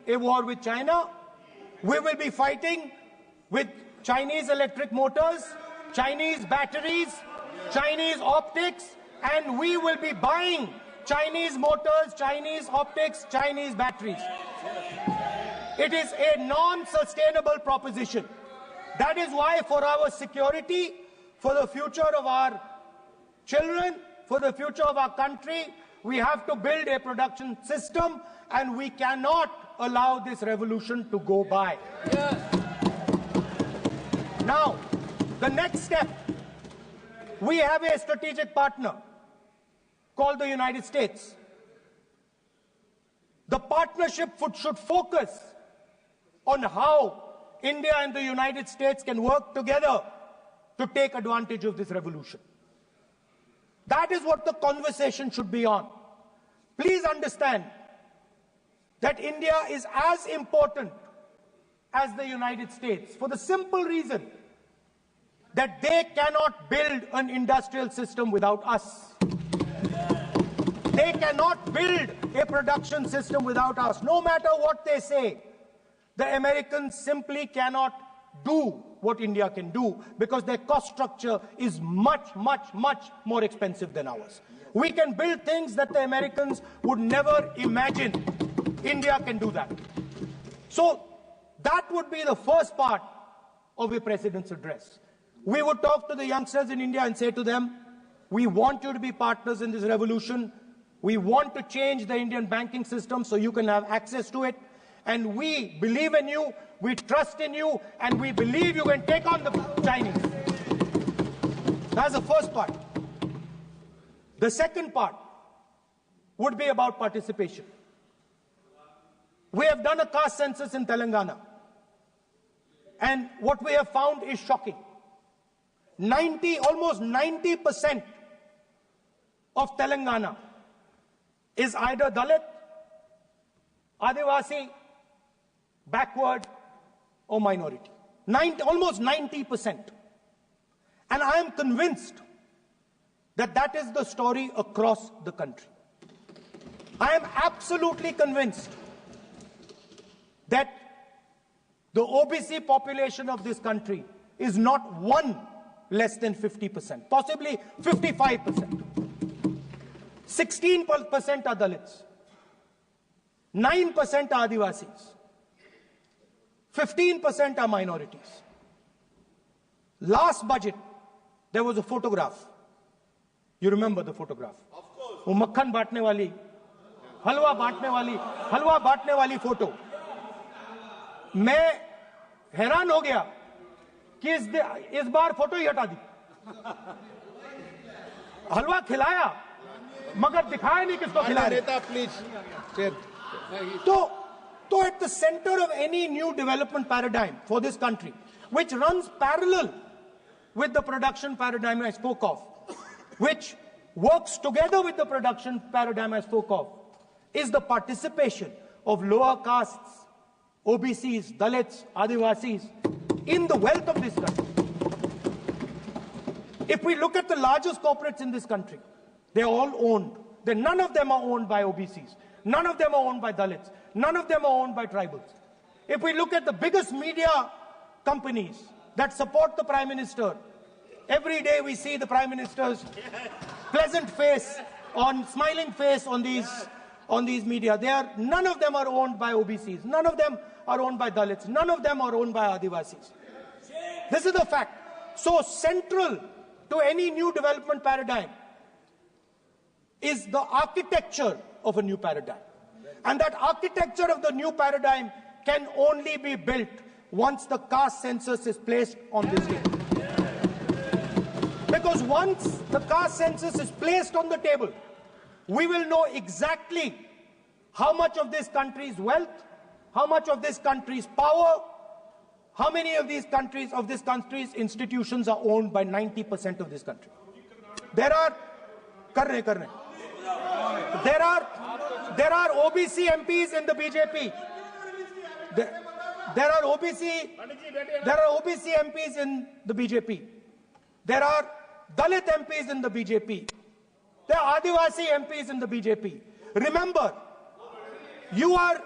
a war with China. We will be fighting with Chinese electric motors, Chinese batteries, Chinese optics, and we will be buying Chinese motors, Chinese optics, Chinese batteries. It is a non-sustainable proposition. That is why, for our security, for the future of our children, for the future of our country, we have to build a production system, and we cannot allow this revolution to go by. Yes. Now, the next step, we have a strategic partner called the United States. The partnership should focus on how India and the United States can work together to take advantage of this revolution. That is what the conversation should be on. Please understand that India is as important as the United States for the simple reason that they cannot build an industrial system without us. They cannot build a production system without us. No matter what they say, the Americans simply cannot do what India can do because their cost structure is much, much, much more expensive than ours. We can build things that the Americans would never imagine. India can do that. So that would be the first part of a president's address. We would talk to the youngsters in India and say to them, we want you to be partners in this revolution. We want to change the Indian banking system so you can have access to it. And we believe in you, we trust in you, and we believe you can take on the Chinese. That's the first part. The second part would be about participation. We have done a caste census in Telangana. And what we have found is shocking. Almost 90% of Telangana is either Dalit, Adivasi, backward, or minority. Almost 90%. And I am convinced that that is the story across the country. I am absolutely convinced that the OBC population of this country is not one less than 50%, possibly 55%. 16% are Dalits, 9% are Adivasis, 15% are minorities. Last budget, there was a photograph. You remember the photograph? Of course. वो मक्खन बांटने वाली, हलवा बांटने वाली photo. मैं हैरान हो गया कि इस बार फोटो ही हटा दी. हलवा खिलाया मगर दिखाया नहीं किसको खिला रहे. So at the center of any new development paradigm for this country, which runs parallel with the production paradigm I spoke of, which works together with the production paradigm I spoke of, is the participation of lower castes, OBCs, Dalits, Adivasis in the wealth of this country. If we look at the largest corporates in this country, they're all owned. None of them are owned by OBCs. None of them are owned by Dalits. None of them are owned by tribals. If we look at the biggest media companies that support the Prime Minister, every day we see the Prime Minister's pleasant face, smiling face on these media. None of them are owned by OBCs. None of them are owned by Dalits. None of them are owned by Adivasis. This is the fact. So central to any new development paradigm is the architecture of a new paradigm. And that architecture of the new paradigm can only be built once the caste census is placed on this day. Because once the caste census is placed on the table, we will know exactly how much of this country's wealth, how much of this country's power, how many of this country's institutions are owned by 90% of this country. There are OBC MPs in the BJP. There are OBC MPs in the BJP. There are Dalit MPs in the BJP. There are Adivasi MPs in the BJP. Remember, you are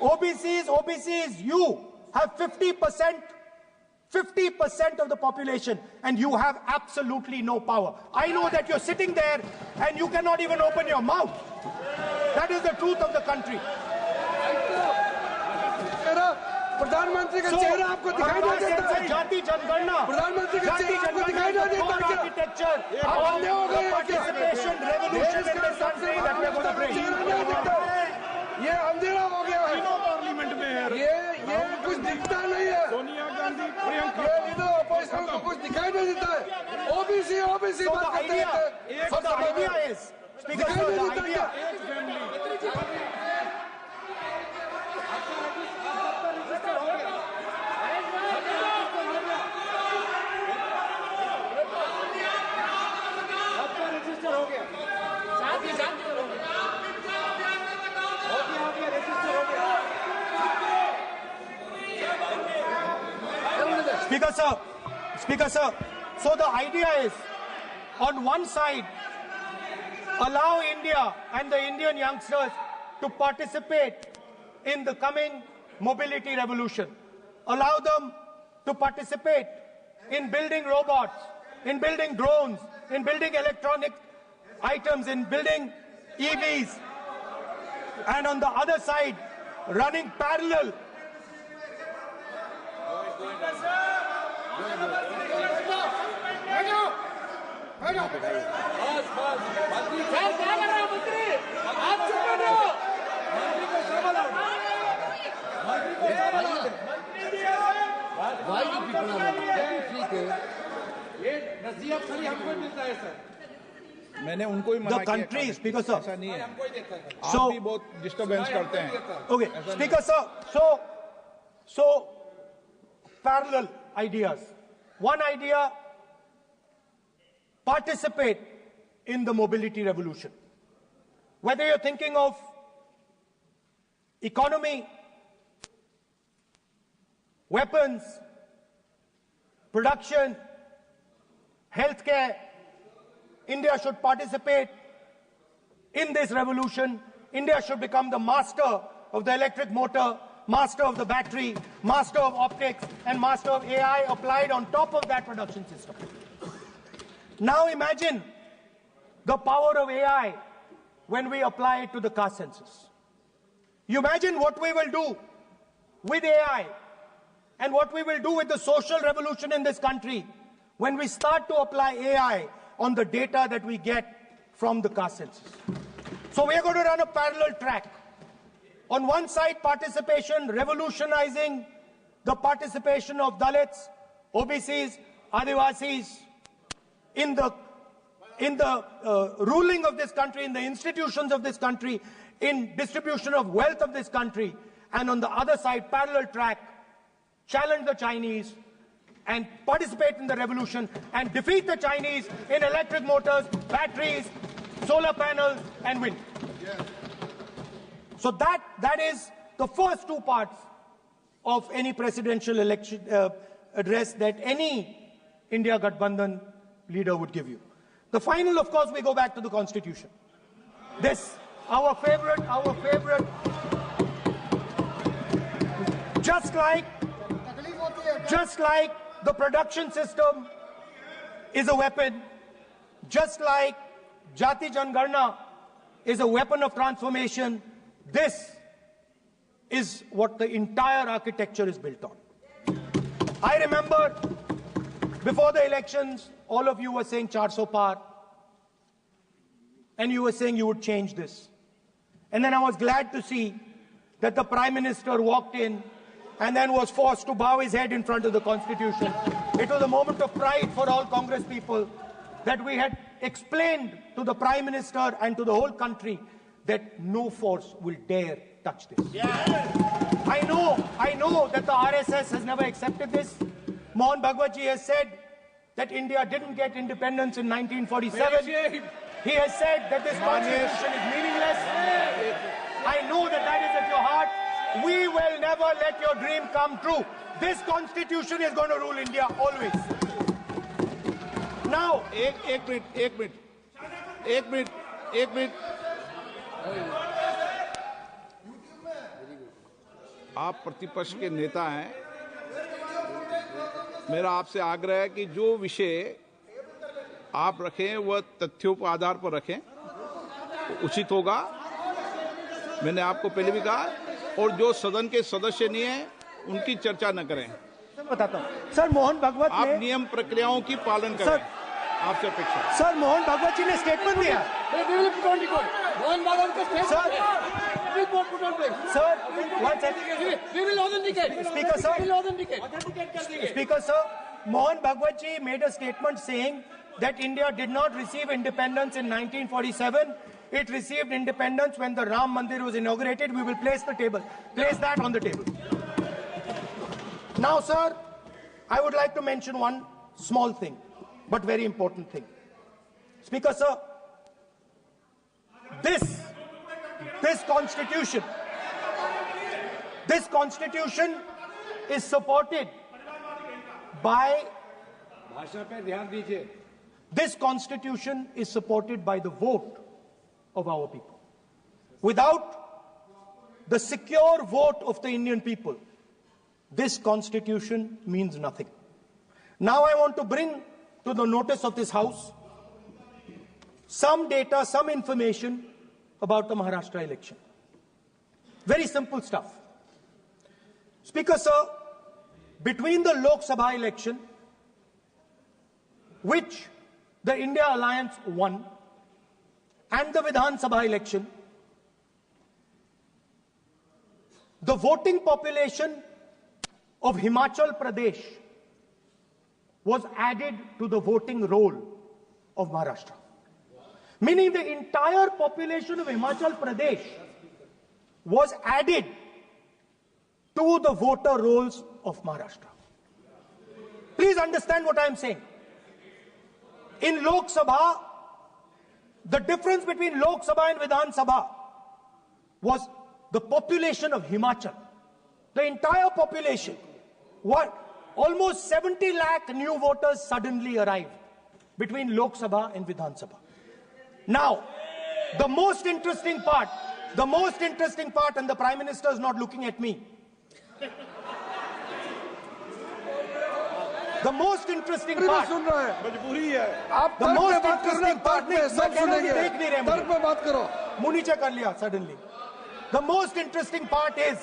OBCs, you have 50% of the population, and you have absolutely no power. I know that you're sitting there and you cannot even open your mouth. That is the truth of the country. प्रधानमंत्री का चेहरा आपको दिखाई नहीं देता है। जाति जनगणना, प्रधानमंत्री का चेहरा आपको दिखाई नहीं देता क्या? Architecture, participation, revolution in this country that we are going to bring. ये अंधेरा हो गया है। पार्लियामेंट में ये कुछ दिखता नहीं है। सोनिया गांधी, प्रियंका, ये इधर अपोजिशन को कुछ दिखाई नहीं देता है। ओबीसी बात करते हैं। So the idea is, Speaker sir, the idea. Speaker sir, so the idea is, on one side, allow India and the Indian youngsters to participate in the coming mobility revolution. Allow them to participate in building robots, in building drones, in building electronic items, in building EVs. And on the other side, running parallel मैंने उनको ही मना the country, Speaker sir. ऐसा नहीं है। So, आप भी बहुत disturbance करते हैं। Okay, Speaker sir, so parallel ideas. One idea, participate in the mobility revolution. Whether you're thinking of economy, weapons, production, healthcare, India should participate in this revolution. India should become the master of the electric motor, master of the battery, master of optics, and master of AI applied on top of that production system. Now imagine the power of AI when we apply it to the caste census. You imagine what we will do with AI and what we will do with the social revolution in this country when we start to apply AI on the data that we get from the caste census. So we are going to run a parallel track. On one side, participation, revolutionizing the participation of Dalits, OBCs, Adivasis in the ruling of this country, in the institutions of this country, in distribution of wealth of this country. And on the other side, parallel track, challenge the Chinese and participate in the revolution and defeat the Chinese in electric motors, batteries, solar panels, and wind. So that is the first two parts of any presidential election address that any India Gathbandhan leader would give you. The final, of course, we go back to the Constitution. This, our favorite, just like the production system is a weapon, just like Jati Jangarna is a weapon of transformation, this is what the entire architecture is built on. I remember before the elections, all of you were saying 400 par, and you were saying you would change this. And then I was glad to see that the Prime Minister walked in and then was forced to bow his head in front of the Constitution. It was a moment of pride for all Congress people that we had explained to the Prime Minister and to the whole country that no force will dare touch this. I know that the RSS has never accepted this. Mohan Bhagwatji has said that India didn't get independence in 1947. He has said that this constitution is meaningless. I know that that is at your heart. We will never let your dream come true. This constitution is going to rule India always. Now, एक minute आप प्रतिपक्ष के नेता हैं, मेरा आपसे आग्रह है कि जो विषय आप रखें वह तथ्यों के आधार पर रखें तो उचित होगा। मैंने आपको पहले भी कहा, और जो सदन के सदस्य नहीं है उनकी चर्चा न करें। बताता हूं सर, मोहन भागवत आप ने नियम प्रक्रियाओं की पालन करें, आपसे अपेक्षा। सर मोहन भागवत जी ने स्टेटमेंट दिया। मोहन भागवत का sir Speaker sir, Mohan Bhagwat ji made a statement saying that India did not receive independence in 1947. It received independence when the Ram Mandir was inaugurated. We will place that on the table. Now, sir, I would like to mention one small thing, but very important thing. Speaker sir, this constitution is supported by this constitution is supported by the vote of our people. Without the secure vote of the Indian people, this constitution means nothing. Now I want to bring to the notice of this House some data, some information about the Maharashtra election. Very simple stuff. Speaker sir, between the Lok Sabha election, which the India Alliance won, and the Vidhan Sabha election, the voting population of Himachal Pradesh was added to the voting roll of Maharashtra. Meaning the entire population of Himachal Pradesh was added to the voter rolls of Maharashtra. Please understand what I am saying. In Lok Sabha, the difference between Lok Sabha and Vidhan Sabha was the population of Himachal. The entire population. Almost 70 lakh new voters suddenly arrived between Lok Sabha and Vidhan Sabha. Now, the most interesting part, and the Prime Minister is not looking at me. The most interesting part, suddenly. The most interesting part is